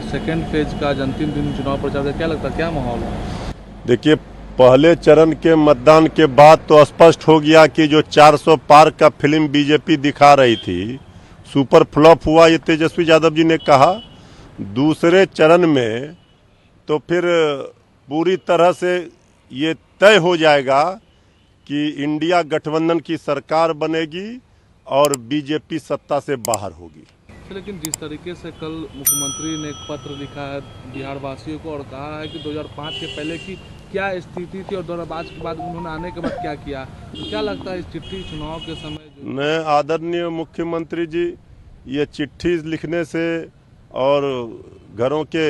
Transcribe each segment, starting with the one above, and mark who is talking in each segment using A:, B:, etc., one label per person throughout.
A: Second phase का आज अंतिम दिन चुनाव प्रचार का, क्या लगता है क्या माहौल है?
B: देखिए, पहले चरण के मतदान के बाद तो स्पष्ट हो गया कि जो 400 पार का फिल्म बीजेपी दिखा रही थी सुपर फ्लॉप हुआ, ये तेजस्वी यादव जी ने कहा। दूसरे चरण में तो फिर पूरी तरह से ये तय हो जाएगा कि इंडिया गठबंधन की सरकार बनेगी और बीजेपी सत्ता से बाहर होगी।
A: लेकिन जिस तरीके से कल मुख्यमंत्री ने एक पत्र लिखा है बिहार वासियों को और कहा है कि 2005 के पहले की क्या स्थिति थी और 2005 के बाद उन्होंने आने के बाद क्या किया, तो क्या लगता है इस चिट्ठी चुनाव के समय
B: मैं आदरणीय मुख्यमंत्री जी, ये चिट्ठी लिखने से और घरों के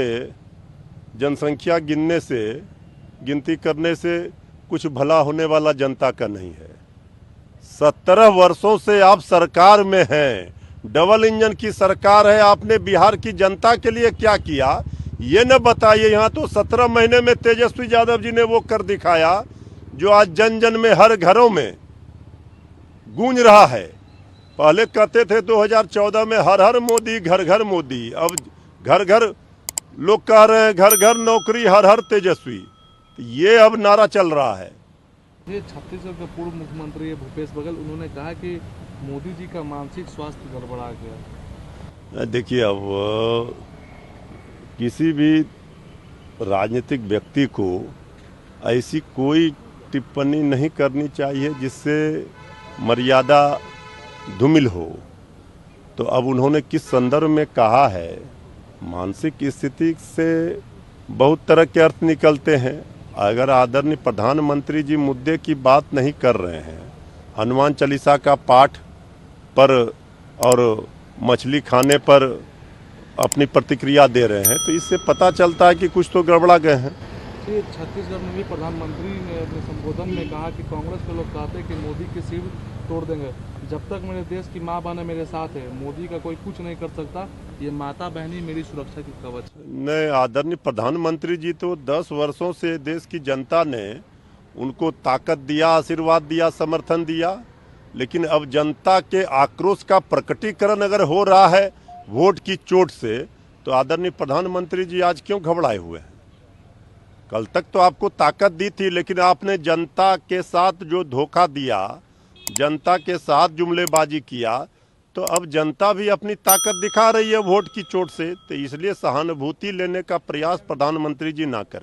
B: जनसंख्या गिनने से, गिनती करने से कुछ भला होने वाला जनता का नहीं है। 17 वर्षों से आप सरकार में हैं, डबल इंजन की सरकार है। आपने बिहार की जनता के लिए क्या किया ये न बताइए। यहाँ तो 17 महीने में तेजस्वी यादव जी ने वो कर दिखाया जो आज जन जन में, हर घरों में गूंज रहा है। पहले कहते थे 2014 में हर हर मोदी, घर घर मोदी, अब घर घर लोग कह रहे हैं घर घर नौकरी, हर हर तेजस्वी। ये अब नारा चल रहा है।
A: ये छत्तीसगढ़ के पूर्व मुख्यमंत्री भूपेश बघेल, उन्होंने कहा कि मोदी जी का मानसिक स्वास्थ्य गड़बड़ा गया।
B: देखिए, अब किसी भी राजनीतिक व्यक्ति को ऐसी कोई टिप्पणी नहीं करनी चाहिए जिससे मर्यादा धूमिल हो। तो अब उन्होंने किस संदर्भ में कहा है, मानसिक स्थिति से बहुत तरह के अर्थ निकलते हैं। अगर आदरणीय प्रधानमंत्री जी मुद्दे की बात नहीं कर रहे हैं, हनुमान चालीसा का पाठ पर और मछली खाने पर अपनी प्रतिक्रिया दे रहे हैं, तो इससे पता चलता है कि कुछ तो गड़बड़ा गए हैं।
A: छत्तीसगढ़ में भी प्रधानमंत्री ने अपने संबोधन में कहा कि कांग्रेस के लोग कहते हैं कि मोदी की सिर तोड़ देंगे, जब तक मेरे देश की माँ बहनें मेरे साथ है मोदी का कोई कुछ नहीं कर सकता, ये माता बहनी मेरी सुरक्षा की कवच है।
B: नहीं, आदरणीय प्रधानमंत्री जी तो 10 वर्षों से देश की जनता ने उनको ताकत दिया, आशीर्वाद दिया, समर्थन दिया। लेकिन अब जनता के आक्रोश का प्रकटीकरण अगर हो रहा है वोट की चोट से, तो आदरणीय प्रधानमंत्री जी आज क्यों घबराए हुए हैं? कल तक तो आपको ताकत दी थी, लेकिन आपने जनता के साथ जो धोखा दिया, जनता के साथ जुमलेबाजी किया, तो अब जनता भी अपनी ताकत दिखा रही है वोट की चोट से। तो इसलिए सहानुभूति लेने का प्रयास प्रधानमंत्री जी ना करें।